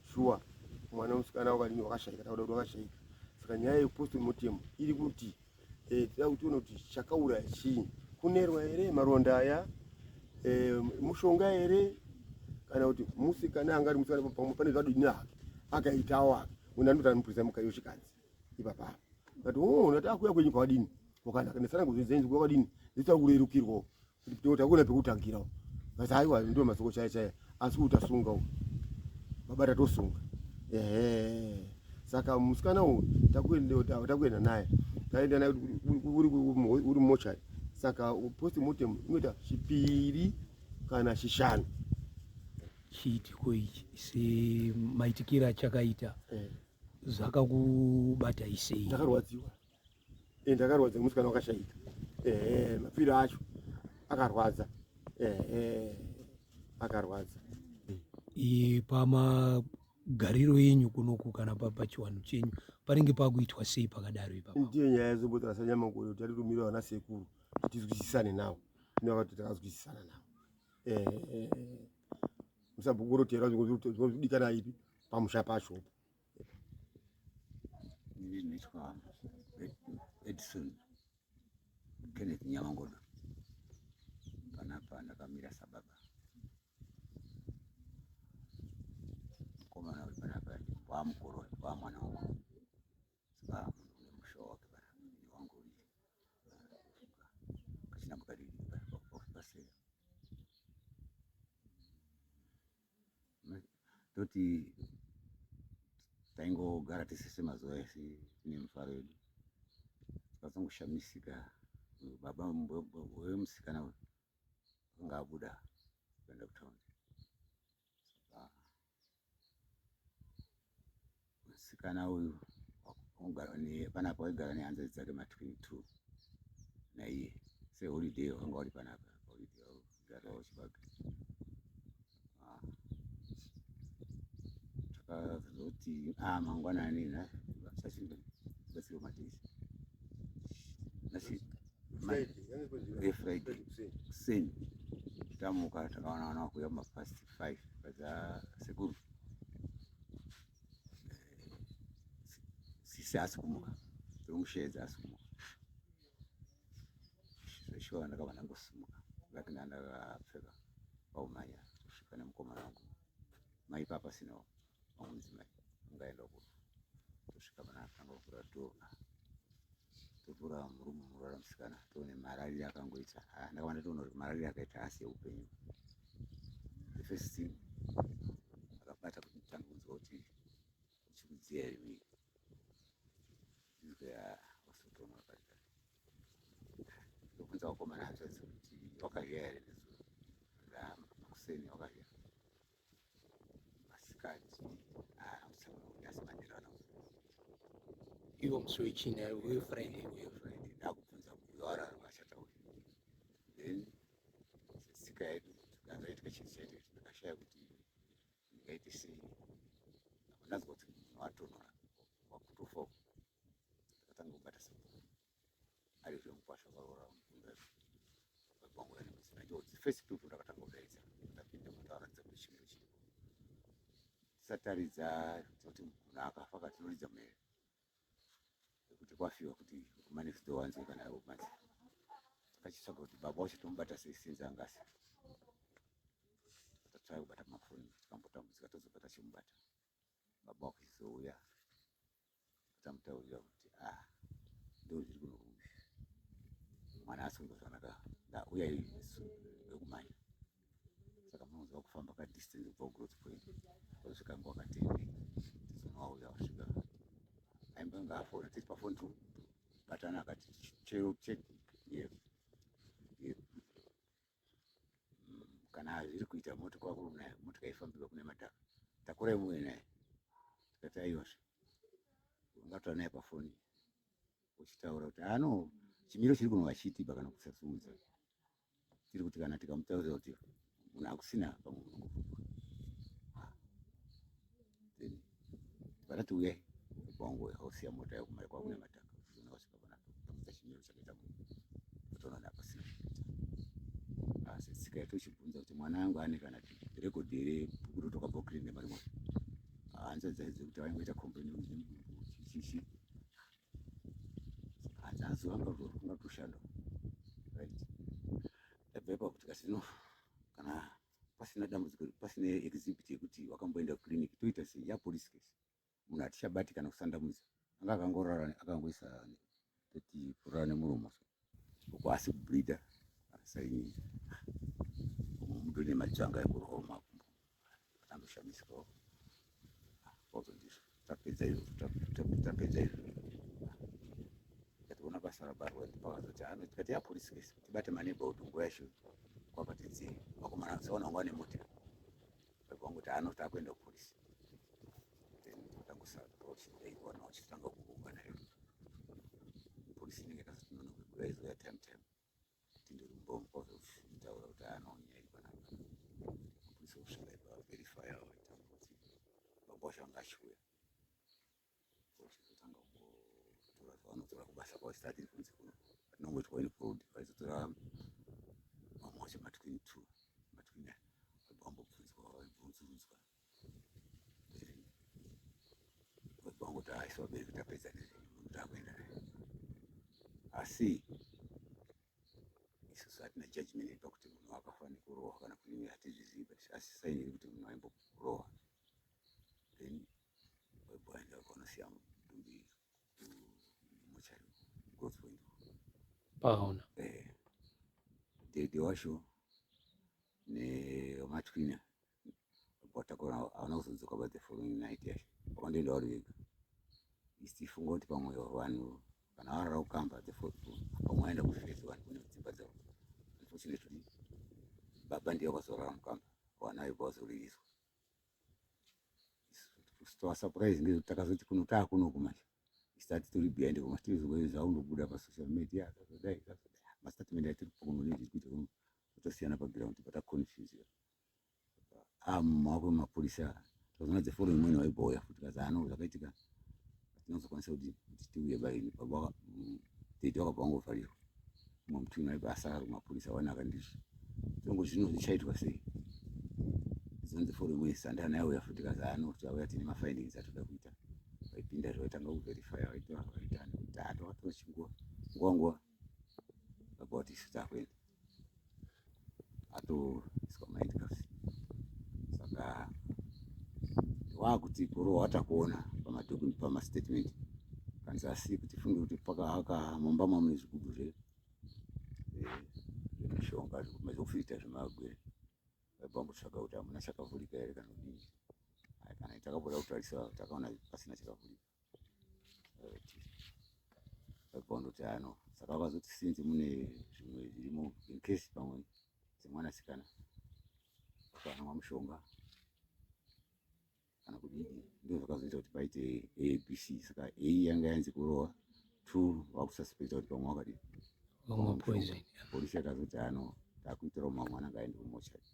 shuwa mwana musikana wakadini wakashayika takuda kuti wakashayika saka nyaya yepost-mortem iri kuti tida kuti tione kuti chakaura chii kunerwa here maronda aya mushonga here kana kuti musikana angari musikana pamwe pane zvadini hake akaitawo hake unandotani mupurisa mukaiyo chikadzi ipapapa kati nati akuya kwenyika wadini wakanaka ndisana kuzvizenzi kuya wadini ndita kurerukirwawo kuti akuna pekutangirawo kasi aiwa ndo masoko chaya asi utasunga mabata tosunga saka musikana uyu takuenda naye taenda naye uri mochari saka post-mortem inoita chipiri kana chishanu chiitiko ichi semaitikiro achakaita zvakakubata isei? Ndakarwadziwa ndakarwadziwa musikana wakashayika mapiro acho akarwadza akarwadza pamagariro enyu kunoku kana pachiwanhu chenyu panenge pakuitwa sei pakadaro ipapo? ndiyo nyaya yezombotora saNyamangodo kuti tatitumira vana sekuru kuti tizwisisane navo inokuti takazwisisana navo musabhuku rotera zvinodikana ipi pamusha pacho Nitwa Edison Kenneth Nyamangodo panapa ndakamira sababa komana uri panapa wamukoro wamwana wangu saka musho wake wangu kachina mukadidi pasera toti taingogara tisese mazuva ese nemufaro wedu tikazongoshamisika baba wemusikana uyu anga abuda kuenda kutaundi musikana uyu ungara ni panapa waigara nehanzvadzi dzake ma22 naiye seholiday wanga uri panapa holiday waugara wachibage takazoti mangwanani sachindibetsiro madesi Friday kuseni tamuka takaona kuya mapast 5 padza sekuru sisi asikumuka tirimushedza asikumuka zveshuwa ndakava ndangosimuka lakini andakapfeka paumanya kusvika nemukomana wangu mai papa sinawo mamwe mudzimai ungaenda kuno tosvika pana akanga kuvura tovura murume murwara musikana toone mararira akangoita ndakava ndatoona kuti mararira akaita asi eupenyu. The first thing akabata kuti nditanga kunzwa kuti uchikudziya here mii wasotoona wakaita ndobvunza vakomana hanzvadzi kuti wakazviya here nezuva makuseni wakazviya masikati asi mandirana iwo musi wechina wefriday ndakubvunza kuyorara vachataura then setsika yedu tikanzaitika chinhu chaite ndakashaya kuti ndingaite sei ndanzwa kuti munhu watonhora wakutofa ndakatanga kubata sabhuku ari zvemukwasha varora mukunda vabangura nemudzimai njodzi first people ndakatanga kudaidza ndapinda mutavaradza kuti chimiro chiripo tisataridza kuti munhu akafa katinoridza mhere kuti kwafiwa kuti next door wanze kana umanzi takachitsvaga kuti baba wacho tomubata sei senza angasi tatsvaka kubata mafoni tikambotambudzika tozobata chimubata baba wakuchizouya tamutaurira kuti ndo zviri kuno kumbi mwana asinga zvakanaka ndauya vekumanya saka munonzwa kufamba kadistance kubva kugrowth point kusvika nguva katende tizonowauya wasvika aimbanga afona tiri pafoni batana akati chero kana zviri kuita motokari kunayo motokari ifambirwa kune madhaka takurai mumwe naye tikati aiwazve ungataura naye pafoni uchitaura kuti no chimiro chiri kuno vachitiba kana kusasumudza tiri kuti kana tikamutaurira kuti munhu akusina pamwe unongopfugwa then vakati uyai kwangu hausiya mota yakumari kwakune madhaka zona wasvika panapo tamudza chimiro chakaita munhu totoona napasina asi tsika yatochibvunza kuti mwana angu ane kana rekodhi here bhuku rotokabva kuri nemari mwana hanzadzaidze kuti vaingoita komplaini chichi hanzanzi vangatoshanda right ndabva ipapo tikati no kana pasina dambudziko pasina exhibit yekuti wakamboenda kuclinic toita sei yapolice case munhu hatichabati kana kusandamudza anga akangorara akangoisa kuti kurara nemuromo uko asi kubleeda asainyi mundo nemadzvanga ekuroho makumbo atangoshamisikawo ozo ndizvo tapedza izvo tikationa basa rabarwa ndipakazoti tikati yapolice case tibate maneighbour kuti nguva yacho kwapatidzei vakomana saona wanga ane mota vaibvangoti anoti akuenda kupolisi tangosaochidaiwana wachitanga kuunga nayo polisi inenge yakazotinonokuguya izoya time tindirumba taura kuti anonyai panapa polisi kusvika ipaverifya waita kuti baba wacho anga achiuya ochizotanga kutora zvavanotora kubasa kwavo chitati kunze kuno atinongoitwa infold vaizotora mamwe wacho ma22 ma29 vaibvambobvunzwa vaibvunzurudzwa vaibvangoti aisi vabereki tapedza nezvenyu takuenda naye asi isusu hatina judgment pakuti munhu akafa nekurohwa kana kudini hatizvizivi but asi saini iri kuti munhu aimbokurohwa then vaibvaenda vakanosiya mutumbi mumochari growth point paona dhedhe wacho nematwina vatakura havana kuzodzoka pa the following night yacho vakandoenda vari vega istifunga kuti pamwe vanhu kana varara kukamba pamwe aenda kufesi vanhu kune dzimba dzavo unfortunately baba ndiye wakazorara mukamba vana vaibva vazoririswa toasurprise ngezvekuti takazoti kuno taakuno kumanje start story behind it matizokweza undobuda pasocial media kazodai mastatement atiri kunoneji kuita kutosiyana paground but aconfuse mapurisa tozona dzeforo imweni waiboya futi kazano zvakaitika tinozokwanisa kuti tiuye baini baba tete wakabva wangovharirwa mumwe mutumwa waibasa ari mapurisa wanaka ndizvo tongo zvino zvichaitwa sei zonze foro imweni sandana yauya futi kazano kuti auya tine mafindings atoda kuita vaipinda zvaitanga kuverify vaita kuti watora chinguva nguva about isitakwenda atoiswa mahandcuffs saka wakuti kuro watakuona pamastatement kanzasi kuti funge kuti paka mumba mamune zvigubhu zvemishonga zvekufirita zvemagwere vaibambotsvaga kuti hamuna chakavhurika here kana kudini kana takabuda kutarisa takaona pasina chakavhurika vaibandoti saka vakazoti sinzi mune zvimwe zvirimo in case pamwe dzemwanasikana akanwa mushonga kana kudini ndo zvakazoita kuti paite abc saka a yanga yanzi kurowa 2 vakususpecta kuti pamwe wakadini poison polisi akazoti takuitirawo mamwe ananga aende kumochari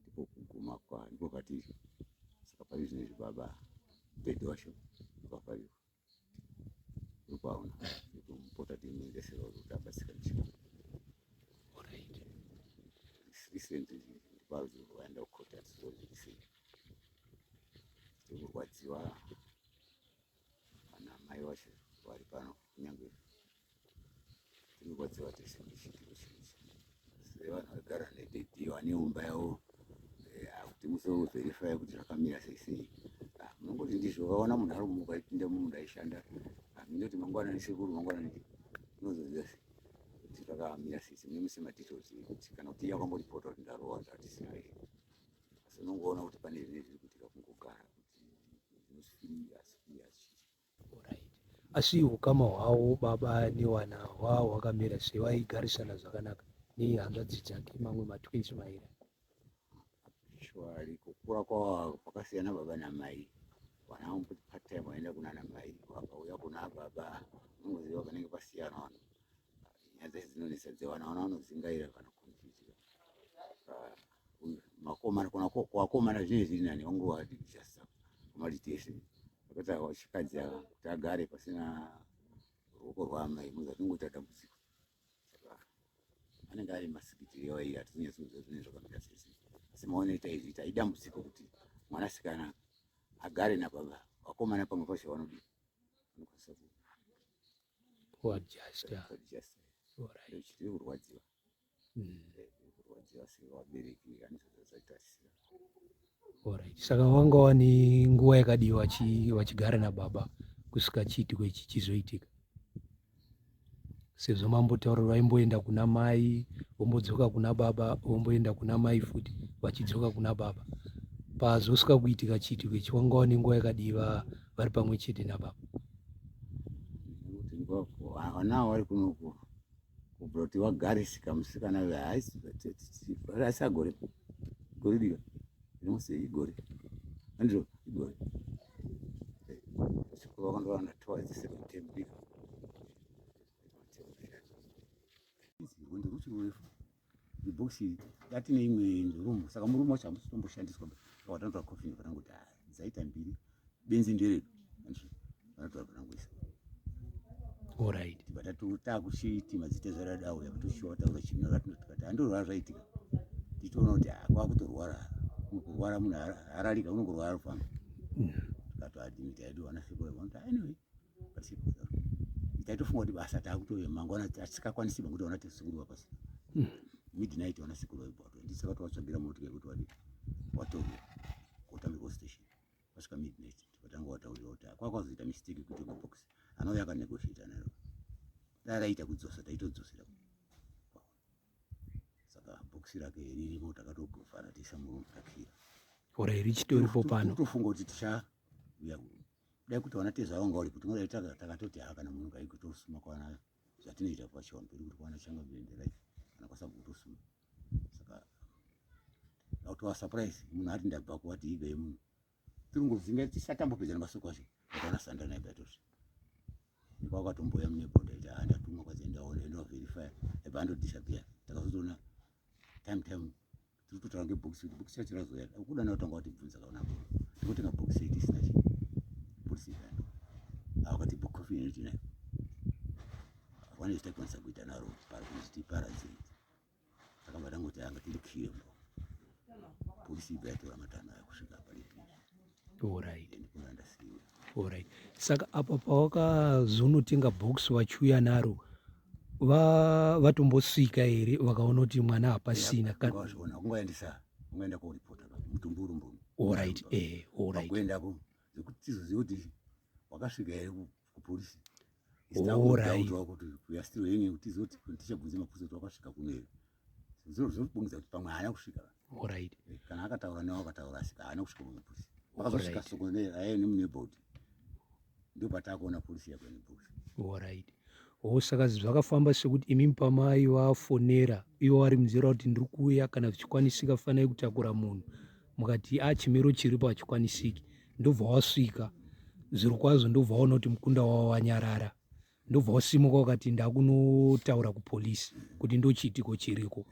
ndipo kuguma ndipo kwatiri saka pari zvine zvibaba bhedhi wacho vakavharirwa upaona kumupota timuendesera kuti abatsika nchika recently ndiparuzi waenda kukota tisozvikisei tikurwadziwa kana mai wacho vari pano kunyange tikurwadziwa tese muchitiro chinhu sevanhu vagara nededhi vane umba yavo kuti musoverify kuti zvakamira sei munongoti ndizvo vaona munhu ari mumuka aipinda mumunhu aishanda mindoti mangwana nesekuru mangwana nei unozoziva sei kuti zvakamira sei mune muse madetails kuti kana kuti yakamboripota kuti ndarowa ndatisina here asi unongoona kuti pane zvine zviri kuitika kungogara kuti zvinosfiri asi ukama hwavo baba newana hwavo hwakamira sei vaigarisana zvakanaka nehanzvadzi dzake mamwe matwins mairi shwari kukura kwavo kwakasiyana baba namai vana vamboti part time vaenda kunana mai vakauya kuna baba unongoziva panenge pasiyana vanhu nyaya dzese dzinonesa dzevana vana vanozingaira kana konfuzira makomana kuvakomana zvinenge zviri nani vangovadijasa kumaditese vakati chikadzi kuti agare pasina ruoko rwaamai muza tinongoita dambudziko saka anenge ari masikitiri evaii hatizonyatsokuziva zvinenge zvakamira sei asi maoneta izvi kuti aidambudziko kuti mwanasikana agare nababa vakomana pamwe pacho vanodii vanokwanisa kuadjusta chitiri kurwadziwa kurwadziwa sevabereki anizvozvaitarisira saka wanga wani nguva yakadii wachigara nababa kusvika chiitiko ichi chizoitika sezvo mambotaura vaimboenda kuna mai vombodzoka kuna baba vomboenda kuna mai futi vachidzoka kuna baba pazosvika kuitika chiitiko ichi wanga wani nguva yakadii vari pamwe chete nababa vana vari kunoku kubva kuti vagarisika musikana asi agore gore diva rinosei igore andizvo igore chikuru vakandowana twice second term bika rwendo ruchiri rurefu ibhokisi datine imwe rumu saka murumu wacho hamutomboshandiswa vakatanzwa kofini vanangoti dzaita mbiri benzi nderedu andizvo vanatora vanangoisa alright takuchiti madzita zvaradauya kutoshiwa taura chimwe ratinotikati handorwara zvaitika tichiona kuti kwakutorwara kurwara munhu hararika unongorwara rufamba tikatoadimita yedu vanafekoaati anyway taitofunga kuti basa takutoya mangwana tisikakwanisi banguti vana tesikuru vapasi midnight vana sikuru vaibvato ndisaka tavatsvagira motika yekuti vadi watorwa kotanga postation vasvika midnight tikatanga wataurira kuti kwakwazoita mistake kutenga box anouya akanegotiata nayo daraita kudzosa taitodzosera saka bhokisi rake ririmo takatogofara tiisa murumu takira ora richitoripo pano tofunga kuti tichauya dai kuti vana teza vanga uripo tinodai takatoti kana munhu kaikutosuma kwana zvatinoita pachiwano pedu kuti kwana changa bhenderai kana kwasabutosuma saka akutova surprise munhu ati ndabva kuwati igai munhu tirungozinga tisatambopedza nemasuku acho akanasanda naye patoti kwakatomboya muneboda ita andatumwa kwadziendaona endoverifya ebva andodisappear takazotoona time tiri kutotaura ngebhokisi kuti bhokisi racho razoya kuda nautanga watibvunza kaonapo tikutenga bhokisi iti isina chi polisi ivano akati coffee iti nayo vane zitakwanisa kuita naro kuti tiparadze saka madangoti anga tiri kiyembo polisi ibva yatora matano ayo kusvika palipi. Alright. Saka apa pawakazonotenga bhokisi vachiuya naro vatombosvika here vakaona kuti mwana hapasina kungoendesa kungoenda koripota mutumbu urumbu. Alright. Kuendapo zvekuti tizoziva kuti wakasvika here kupolisi. Alright. Kuti we are still hanging kuti tizozi kuti tichabvunza mapolisi kuti wakasvika kuno here. Zvinobongedza kuti pamwe haana kusvika. Alright. Kana akataura nawo akataura asika haana kusvika kumapolisi. Wakazosvika soko aye nemunebhodi ndopatakuona polisi yako nebhokisi. Alright. Saka zvakafamba sekuti imi pamai vafonera ivo vari munzira kuti ndiri kuuya kana zvichikwanisika fanai kutakura munhu mukati chimiro chiripo hachikwanisiki ndobva wasvika zviro kwazvo ndobva waona kuti mukunda wavo wanyarara ndobva wasimuka wakati ndakunotaura kupolisi kuti ndochiitiko chiriko.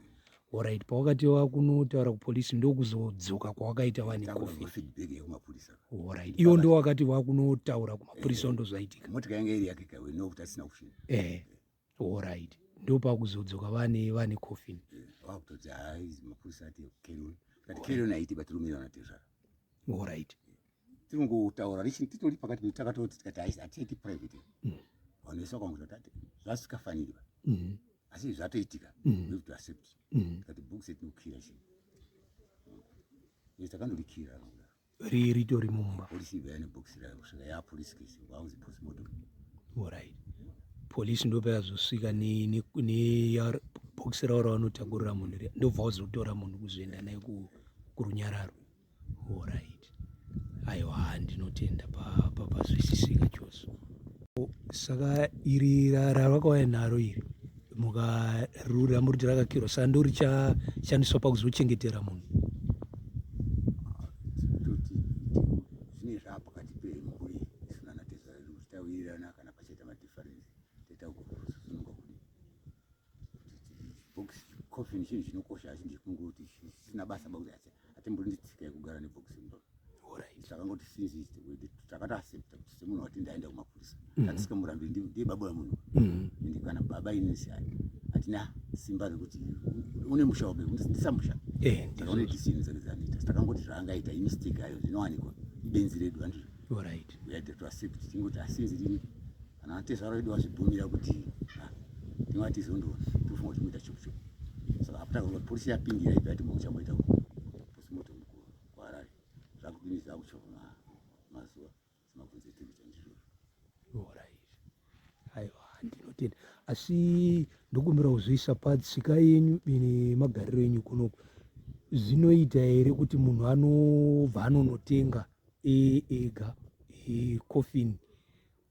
Alright. Pawakati wakunotaura kupolisi ndokuzodzoka kwawakaita vane feedback yekumapolisa. Alright. Iwo ndo wakati wakunotaura kumapurisa ndozvaitika. Motika yange iri yake kawe nokuti asina kushinda. Alright. Ndopakuzodzoka vane coffin. Wakutoti hayi mapurisa ati carry on aiti batirumira na tezara. Alright. Tinongotaura titori pakati takatoti tikati atiiti private. Vanesa kwangu tati zvasikafanira. Asi zvatoitika. We have to accept. Kati books etinokira chinhu. Takandorikira ritori mumba. Polisi ibva nebhokisi rayo kusvika yapolisi case vanzi post-mortem. Alright. Polisi ndopa yazosvika nebhokisi ravo ravanotagurira munhu riya ndobva vazotora munhu kuzoenda naye kurunyararo. Alright. Aiwa ndinotenda papazvisisika chose. Saka iri ravakauya naro iri mukarura muri rakakirwa saka ndo richashandiswa pakuzochengetera munhu. Zvine zvapakati pemhuri isina natezara titawirirana kana pachaita madhifarensi titasununga kudi bhokisi coffin chinhu chinokosha achinji kungoti sina basa bakuti atimbori nditsika kugara nebhokisi mba. Takangoti sinzi takataaccepta kuti semunhu wati ndaenda kumapurisa ndatsika murambiri ndiye baba wemunhu ende kana baba inesi hatina simba rekuti une musha wake ndisamusha takaone tisini dzake dzanoita takangoti zvaangaita imistake ayo zvinowanikwa ibenzi redu handizvo. We had to accept tingoti asinzi rini kana atezvaro vedu vazvibvumira kuti tingati zondo tofunga kuti muita chocho saka apata polisi yapindira ipi ati muchamboita postmortem kuharare zvakudini zvakuchoma mazuva semabvunzo etinhu chandizvo. Alright. Aiwa ndinotenda asi ndokumbira kuzivisa patsika yenyu nemagariro enyu kunoku zvinoita here kuti munhu anobva anonotenga ega coffin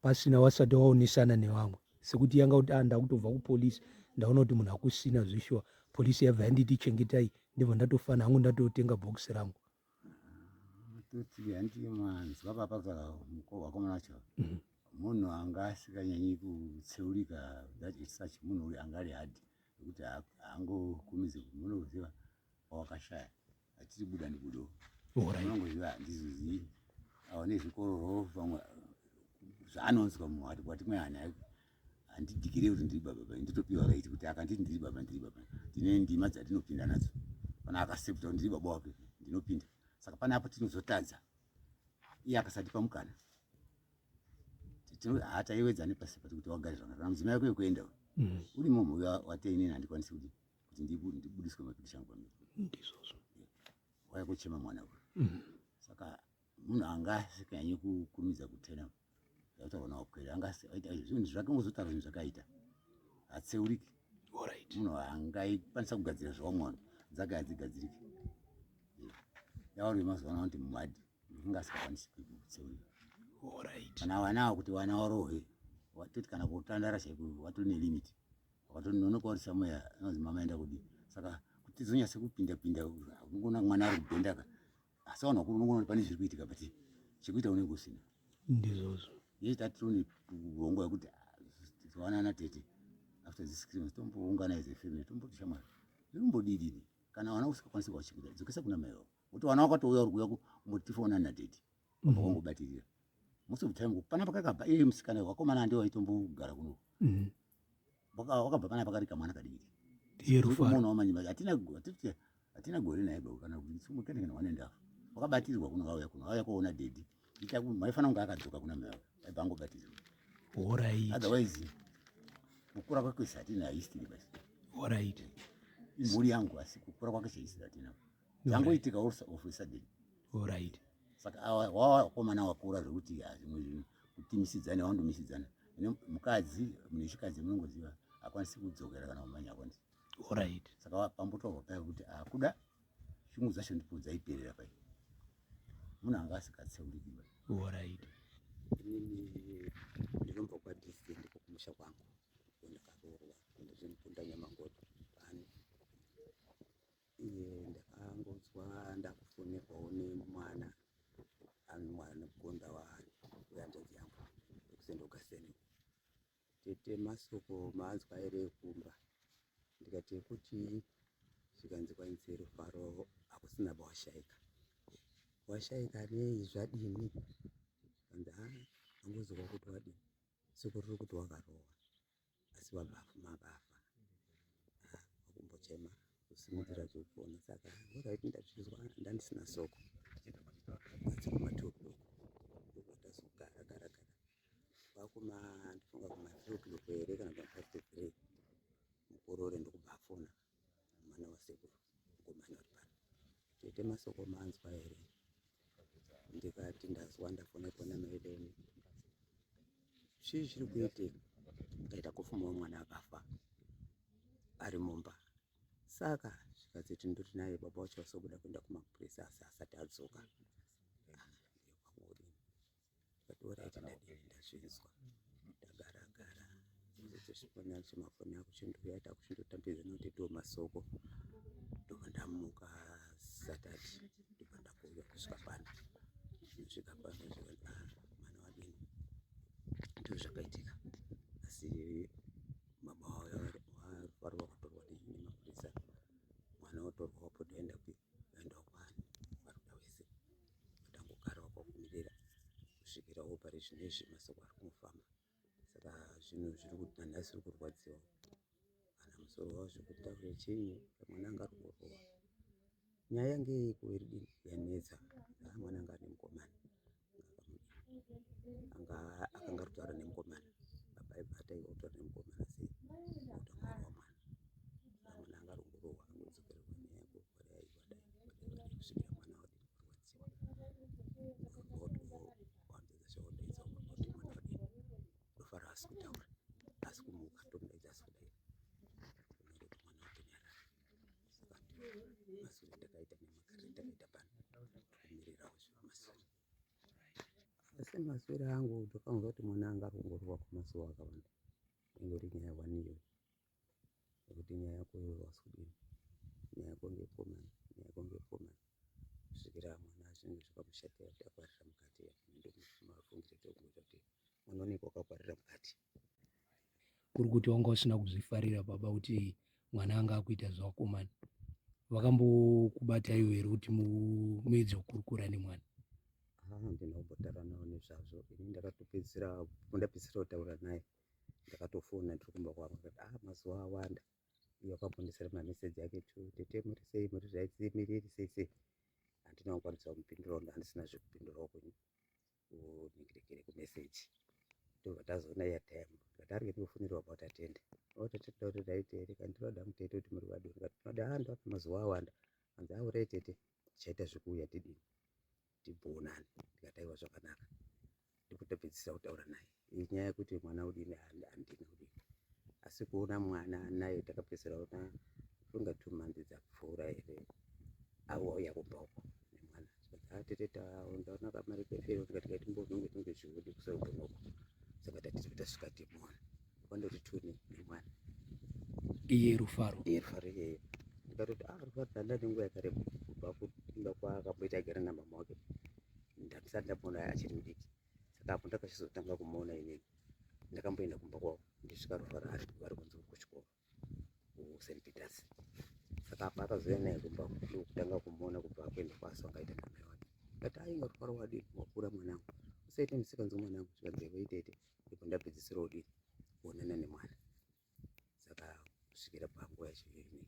pasina wasati waonesana nevamwe sekuti yanga kuti ndakutobva kupolisi ndaona kuti munhu hakusina zvishwa polisi yabva yanditi chengetai ndibva ndatofana hangu ndatotenga bhokisi rangu. Toti handi manzwa papa mukova wakomana wacho munhu anga asikanyanyi kutseurika that is such munhu uyu anga ari hadi kuti hangokumidzi munoziva wawakashaya atiri buda ndibudo unongoziva ndizozii aone zvikororo vamwe zvaanonzwa munhu wati mwe hana handidhikire kuti ndiri baba nditopiwa raiti kuti akanditi ndiri baba ndine ndima dzandinopinda nadzo pana akasepta kuti ndiri baba wake ndinopinda saka pane apo tinozotadza iye akasati pamukana hataiwedzane pasi pati kuti wagare zvakanaka mudzimai wako yekuenda uri munhu wateine handikwanisi kuti ndibudiswe mapikicha angu pamiri ndizvozvo waya kuchema mwana uyu saka munhu anga asikanyanyi kukumidza kutena yautaurwa nawo kwere anga aita zvinhu zvake ungozotaura zvinhu zvakaita hatseuriki. Munhu angaikwanisa kugadzira zvawamwana dzake hadzigadziriki yauri mazuva ano kuti mumhadhi anga asikakwanisi kutseurika. Kana vana kuti vana varohwe watoti kana kutandara chaiko watori nelimiti wakatononoka uri samoya anonzi mama enda kudi saka kuti tizonyase kupinda unongona mwana ari kubhendaka asi vanhu vakuru unongona kuti pane zviri kuitika but chekuita unenge usina. Ndizvozvo. Yeye tatiri urongwa hwekuti tiwanana tete after this Christmas tomboungana as a family tomboti shamwari zvinombodidini kana vana usikakwanisi kuwachengeta dzokesa kuna mai vavo kuti vana wakatouya uri kuuya kumboti tifonana natete pabva wangobatirira most of the time pana pakakabva iye musikana wakomana ndiwo aitombogara kuno wakabva pana pakari kamwana kadiki Iye Rufaro muonawo manyima hatina gore naye bau kana kuti sumukene wanendafa wakabatirirwa kuno vauya kuona dedi ita maifana kunge akadzoka kuna mai vavo aibva angobatirirwa. Alright. Otherwise kukura kwake hatina history basi. Alright. Mhuri yangu asi kukura kwake history hatina. Zangoitika of a sudden. Alright. Saka wakomana wakura zvekuti zvimwe kuti misidzane wandomisidzana. Mukadzi munechikadzi munongoziva akwanisi kudzokera kana kumanya akwanisi. Alright. Saka pambotorwa paya kuti kuda shungu dzacho ndipo dzaiperera paya. Munhu anga asikatseuriki. Alright. Inini ndinombobva district kumusha kwangu ndakaroorwa ndizvimukunda Nyamangodo pani iye ndakangodzwa ndakufonerwawo nemwana mukunda wehanzvadzi yangu ekusendoka sene tete masoko maanzwa ere ekumba ndikati kuti zvikanzi kwainzi Rufaro hakusina washaika nei zvadini kanzi angozwa kuti wadini siku riri kuti wakarohwa asi magafa wakumbochema kusimudzira zvekupona saka oraiti ndazvizwa ndandisina soko atsikumatuku ndokatazogara vakuma ndifunga kuma3 o'clock here kana kuma5 mukorore ndokubafona mwana wasekuru ngomanya uri pano tete masoko manzwa here ndikati ndazwa ndafonerwa namaideni chii chiri kuitika ngaita kufuma mwana akafa ari mumba saka zvikadziti ndoti naye baba wacho wasobuda kuenda kumapurisa asi asati adzoka ndikatoraiti ndadini ndazvinzwa ndagara zvezviponya chemafoni ako chindoya takuchindotambidza nokuti ndiwo masoko ndopandamuka Saturday ndopandakouya kusvika pano kusvika pano mwana wadini ndozvakaitika asi baba Rufaro wakatorwa nemapurisa mwana watorwa wapota aenda kwaani varuda wese atangogarawo kwakumirira kusvikira operation izvi masoko ari kumufamba saka zvinhu zviri kuti nanhasi iri kurwadziwa kana musoro wavo zvekuti taure chinyi mwana anga ari kungorohwa nyaya ngeiko iri dini yanetsa mwana anga ane mukomana akanga ari kutaura nemukomana baba aibata iwo kutaura nemukomana sei kutangorohwa mwana anga ari kungorohwa angodzokererwa nyaya yekurwara yaibada kusvikira mwana wadini kurwadziwa wanzedza chaodaidza kuti mwana wadini Rufaro asi kutaura asi kumuka tomudaidza asi kudaira kuti mwana watonyarara saka masuri ndakaita nemakariri ndakaita pano kumirirawo zvemasuri asi maswere angu ndokanzwa kuti mwana anga ari kungorohwa kwamazuva akawanda ingori nyaya waniyo nekuti nyaya yako wasudini nyaya yako ngekomana kusvikira mwana zvinenge zvakamushatira kuti akwarira mukati ndomafungire tokuita kuti mwana unenge wakakwarira mukati kuri kuti wanga usina kuzvifarira baba kuti mwana anga akuita zvakomana vakambokubata iwe here kuti muedze kukurukura nemwana? Handina kumbotaura nawo nezvazvo ini ndakatopedzisira kutaura naye ndakatofona ndiri kumba kwangu ndikati mazuva awanda iye wakambondisira mameseji ake tu tete muri sei muri zvaidzimiriri sei handina kukwanisa kumupindurawo handisina zvekupindurawo kunyengerekere kumeseji ndobva tazoona airtime ndikati ari ndinofunirwa about atende tatoda kuti daite here kandiroda mutete kuti muri vadoni kati tinoda ndoapa mazuva awanda hanzi aurai tete tichaita zvekuuya tidini tibonane ndikati aiwa zvakanaka ndikutopedzisira kutaura naye inyaya yekuti mwana udini handina udini asi kuona mwana naye takapedzisira ona funga 2 months dzapfuura here auya kumba uko nemwana tete ndaona kamari kefero ndikati timbovhinge tinge zviudi kusogona uko saka tasvika timuona kwandoti tuni nemwana iye Rufaro iyeyo ndikatoti Rufaro ndanda nenguva yakareba kubva kuimba kwaakamboita agara namama wake ndandisati ndisati ndamboona achiri mudiki. Saka apo ndakachizotanga kumuona inini ndakamboenda kumba kwavo ndisvika Rufaro vari kunze kuchikoro kuSt Peters. Saka apa akazouya naye kumba ndokutanga kumuona kubva kuenda kwaSonga aita namai wake. Ngati ainga Rufaro wadini wakura mwanangu, usaite musikanzi mwanangu. Zvikanzi vaitete ndipo ndapedzisira kudini kuonana nemwana. Saka kusvikira panguva yacho iyoyi